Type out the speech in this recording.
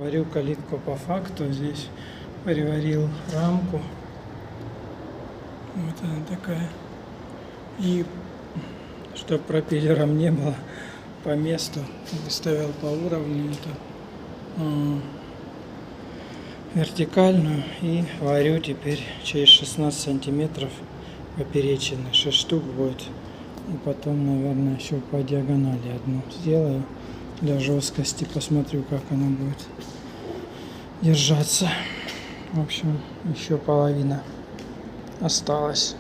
Варю калитку по факту. Здесь приварил рамку. Вот она такая. И чтобы пропеллером не было, по месту выставил по уровню эту вертикальную и варю теперь через 16 сантиметров поперечины. 6 штук будет. И потом, наверное, еще по диагонали одну сделаю для жесткости. Посмотрю, как она будет держаться. В общем, еще половина осталась.